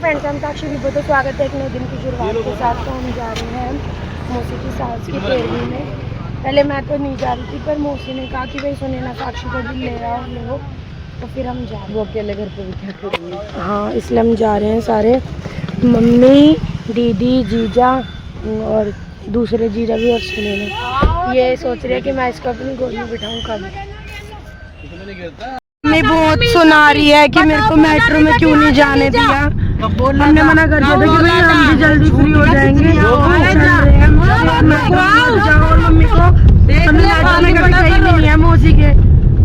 Friends, हम साक्षी विभो तो स्वागत है एक नए दिन की शुरुआत के साथ। तो हम जा रहे हैं मौसी की सास की 13वीं में। पहले मैं तो नहीं जा रही थी, पर मौसी ने कहा कि भाई सुनैना साक्षी को भी ले आओ लो, तो फिर हम जा रहे हैं। वो अकेले घर पे भी क्या करेंगे। हाँ, इसलिए हम जा रहे हैं सारे, मम्मी, दीदी, जीजा और दूसरे जीजा भी। और सुनैना ये सोच रही है कि मैं इसको अपनी गोद में बिठाऊँ कब। मम्मी बहुत सुना रही है कि मेरे को मेट्रो में क्यों नहीं जाने दिया। हमने मना कर दिया था कि भाई हम भी जल्दी फ्री हो जाएंगे। और मम्मी को मेट्रो में कभी गई नहीं है मौसी के,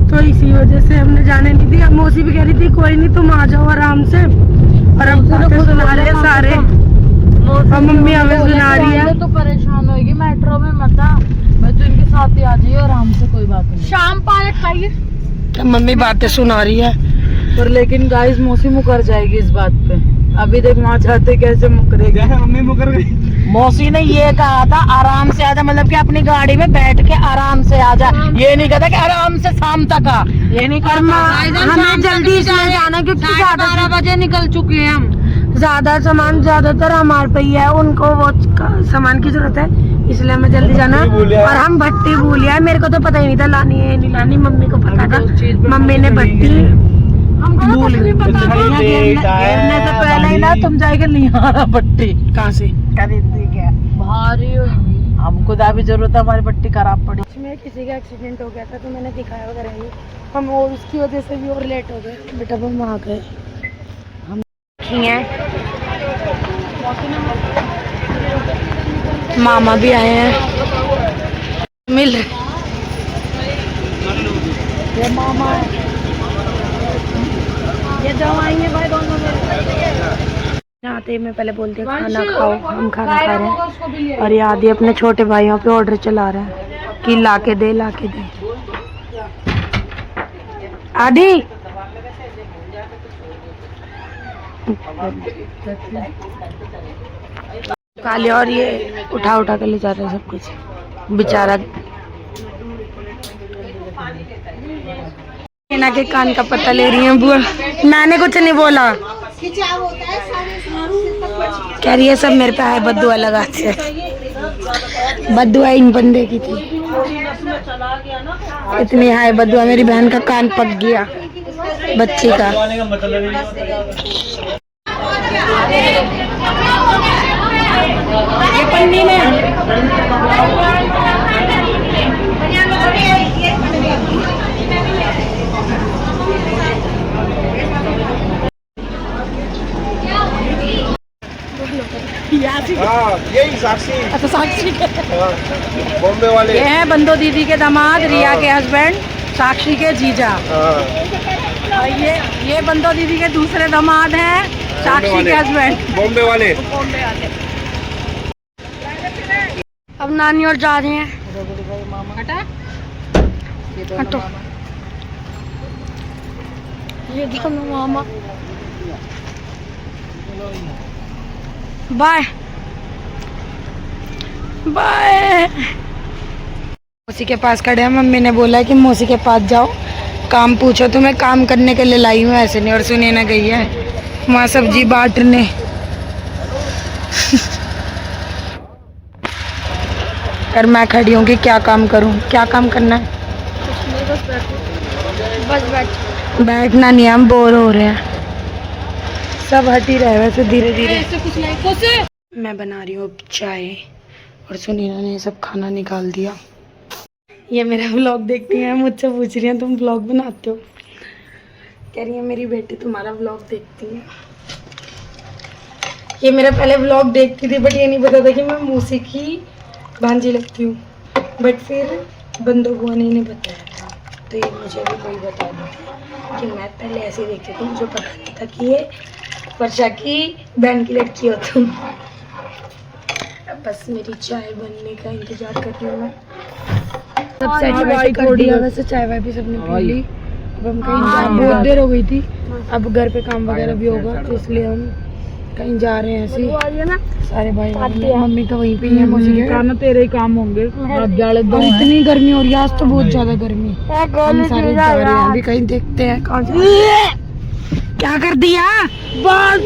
तो इसी वजह से हमने जाने नहीं दिया। मौसी भी कह रही थी कोई नहीं तुम आ जाओ आराम से, और अब सुना रहे हैं सारे। और मम्मी हमें सुना रही है तो परेशान होगी मेट्रो में मत आ, मैं तो इनके साथ ही आ जाइए आराम से, कोई बात नहीं। शाम पालक खाइए। मम्मी बातें सुना रही है, पर लेकिन गाइस मौसी मुकर जाएगी इस बात पे। अभी देख वहाँ चाहते कैसे मुकरेगी। मम्मी मुकर गई। मौसी ने ये कहा था आराम से आजा, मतलब कि अपनी गाड़ी में बैठ के आराम से आजा। ये नहीं कहता कि आराम से शाम तक आ, ये नहीं करना। हमें जल्दी इसलिए जाना क्योंकि 12 बजे निकल चुके हैं हम। ज्यादा सामान ज्यादातर हमारे पे ही है, उनको वो सामान की जरूरत है, इसलिए हमें जल्दी जाना। और हम भट्टी भूल है, मेरे को तो पता ही नहीं था लानी है नहीं लानी, मम्मी को पता था। मम्मी ने भट्टी भूल गई। गिरने से पहले ही ना तुम जाएगा नहीं आ रहा भट्टी कहाँ से खरीदी क्या भारी होगी। हमको भी जरूरत है, हमारी भट्टी खराब पड़ी। इसमें किसी का एक्सीडेंट हो गया था तो मैंने दिखाया वगैरह नहीं, हम और उसकी वजह से भी और लेट हो गए। बेटा हम आ गए, हम मामा भी आए हैं, मिल रहे ये मामा है, ये जाओ आएंगे भाई दोनों में। आते ही मैं पहले बोलती हूँ खाना खाओ, हम खाना खा रहे हैं। और ये आदि अपने छोटे भाइयों पे ऑर्डर चला रहा है कि लाके दे लाके दे। आदि काले, और ये उठा उठा के ले जा रहे हैं सब कुछ बेचारा। सेना के कान का पता ले रही है बुआ। मैंने कुछ नहीं बोला, कह रही है सब मेरे पे है बद्दुआ लगाते हैं। बद्दुआ इन बंदे की थी, इतनी हाय बद्दुआ। मेरी बहन का कान पक गया बच्ची का। ये पन्नी में यही साक्षी। अच्छा साक्षी के बॉम्बे वाले। ये हैं बंदो दीदी के दामाद, रिया के हस्बैंड, साक्षी के जीजा। और ये बंदो दीदी के दूसरे दामाद हैं, साक्षी के हस्बैंड, बॉम्बे वाले। अब नानी और जा रहे हैं। हटो, ये देखो मामा। Bye bye. मौसी के पास खड़े हैं, मम्मी ने बोला है कि मौसी के पास जाओ, काम पूछो, तुम्हें काम करने के लिए लाई हूँ, ऐसे नहीं। और सुनैना गई है वहाँ सब्जी बांटने। और मैं खड़ी हूँ कि क्या काम करूँ, क्या काम करना है। बस बैठना नहीं, हम बोर हो रहे हैं, सब हट ही रहे वैसे धीरे धीरे। मैं बना रही हूँ चाय और सुनैना ने सब खाना निकाल दिया। ये मेरा व्लॉग देखती हैं, मुझसे पूछ रही हैं तुम व्लॉग बनाते हो, कह रही है मेरी बेटी तुम्हारा व्लॉग देखती है। ये मेरा पहले व्लॉग देखती थी, बट ये नहीं पता था कि मैं मौसी की भांजी लगती हूँ। बट फिर बंदो बुआ ने इन्हें बताया था, तो ये मुझे भी कोई बता दिया कि मैं पहले ऐसे ही देखती थी, मुझे पता नहीं था कि ये वर्षा की बहन की लड़की हो तुम। बस मेरी चाय बनने का इंतजार कर रही हूँ मैं। सब सेट कर दिया वैसे, चाय वाय भी सबने पी ली। अब हम कहीं बहुत देर हो गई थी, अब घर पे काम वगैरह भी होगा, तो इसलिए हम कहीं जा रहे हैं ऐसे सारे भाई। मम्मी तो वहीं पे ही है, मौसी के ना तेरे ही काम होंगे। इतनी गर्मी हो रही है आज तो, बहुत ज्यादा गर्मी। हम सारे जा रहे हैं अभी कहीं, देखते हैं कहाँ जा। क्या कर दिया बस।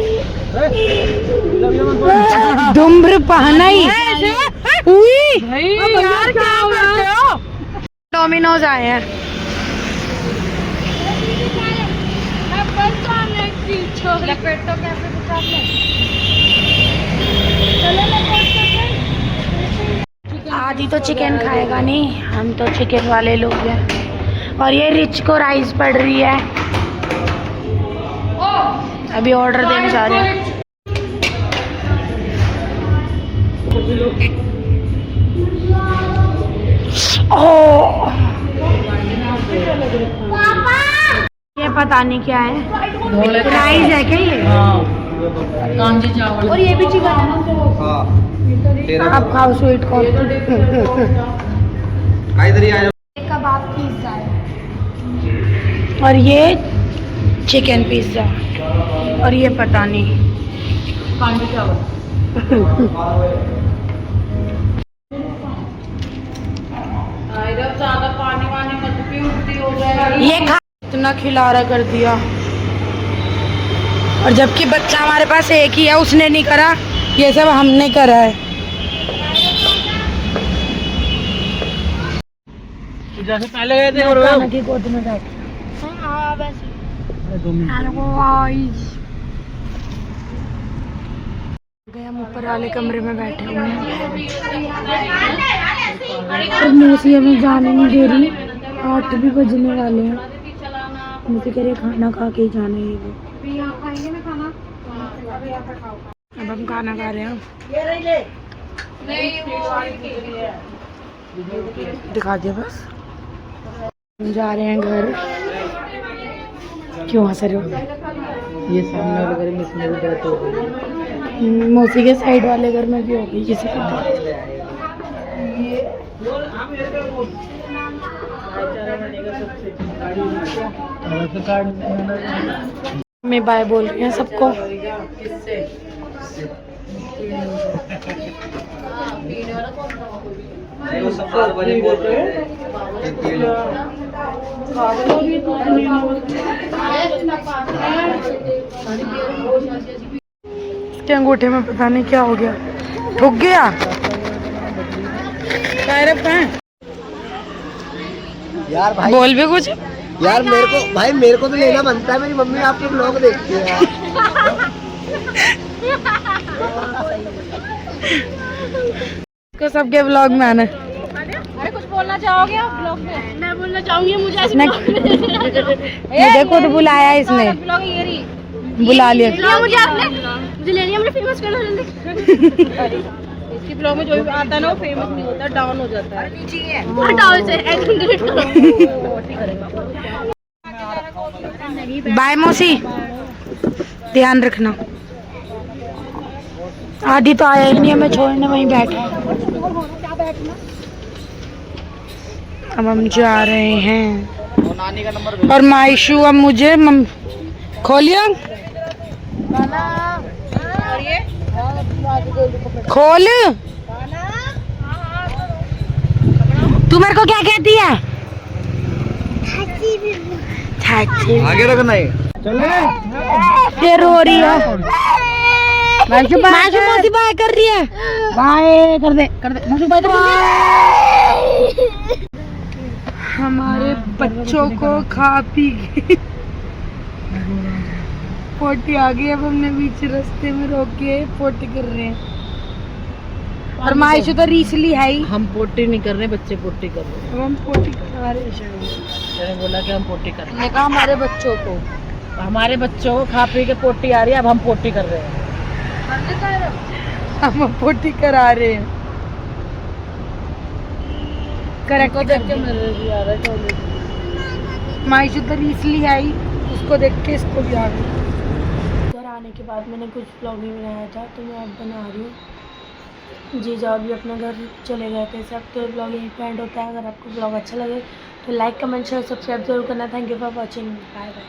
धूम्रपान ही यार क्या हो। डोमिनोज आए हैं। आदि तो चिकन खाएगा नहीं, हम तो चिकन वाले लोग हैं। और ये रिच को राइस पड़ रही है, अभी ऑर्डर देने जा रहे हैं। ओह ये पता नहीं क्या है, राइस है क्या ये? कांजी चावल और ये भी चिकन है। आप खाओ स्वीट कॉर्न। इधर ही आ जाओ। कबाब पिज्जा है और ये चिकन पिज्जा और ये पता नहीं कांजी चावल। ज्यादा पानी वानी मत पी, उल्टी हो जाएगी। ये खा इतना खिलारा कर दिया, और जबकि बच्चा हमारे पास एक ही है, उसने नहीं करा, ये सब हमने करा है। जैसे पहले गए थे और खाना की गोद में बैठ गए, हम ऊपर वाले कमरे में बैठे हुए हैं और मौसी हमें जाने नहीं दे रही। 8 भी बजने वाले हैं, मुझे कह रहे खाना खा के ही जाना है। वो अब हम खाना खा रहे हैं। दिखा दिया बस। हम जा रहे हैं घर। क्यों हंस रहे हो? ये सामने वाले घर में इसमें भी डेथ हो गई। मौसी के साइड वाले घर में भी हो गई किसी को। मैं बाय बोल रही हूँ सबको। वो सब बात वाली बोल रहे हैं। इसके अंगूठे में पता नहीं क्या हो गया, ठुक गया। यार भाई, बोल भी कुछ। यार मेरे को तो लेना बनता है। मेरी मम्मी आपके ब्लॉग देखती है यार। इसको सबके ब्लॉग में आना। अरे कुछ बोलना चाहोगे आप ब्लॉग में? मैं बोलना चाहूंगी, मुझे ऐसे मुझे खुद बुलाया इसने, ब्लॉग ये रही बुला लिया। मुझे आपने, मुझे ले लिया, मुझे फेमस करना जल्दी। इसकी ब्लॉग में जो भी आता है ना वो फेमस नहीं होता, डाउन हो जाता है। डाउन से बाय मौसी, ध्यान रखना। आदि तो आया ही नहीं, हमें छोड़ने वहीं बैठा। अब हम जा रहे हैं और मायशू अब मुझे खोलिया खोल। तू मेरे को क्या कहती है? आगे रखना है। ये रो रही है। मायशू मौसी बाय कर रही है। बाय कर दे मौसी, बाय कर दे। हमारे बच्चों को खा पी के पोटी आ गई। अब हमने बीच रास्ते में रोक के पोटी कर रहे हैं। और मायशू तो रीसली है ही। हम पोटी नहीं कर रहे, बच्चे पोटी कर रहे हैं। अब हम पोटी करा रहे हैं। मैंने बोला कि हम पोटी कर रहे मैंने कहा हमारे बच्चों को, हैं। हमारे बच्चों को खा पी के पोटी आ रही है, अब हम पोटी कर रहे हैं। हम पोटी करा रहे हैं। करेक्ट देख के मायशू तो रीसली आई, उसको देख के इसको भी आ गई। घर आने के बाद मैंने कुछ व्लॉग नहीं बनाया था, तो मैं अब बना रही हूँ। जीजा भी अपने घर चले गए थे सब, तो ब्लॉग यहीं पे एंड होता है। अगर आपको ब्लॉग अच्छा लगे तो लाइक कमेंट शेयर सब्सक्राइब जरूर करना। Thank you for watching, bye bye.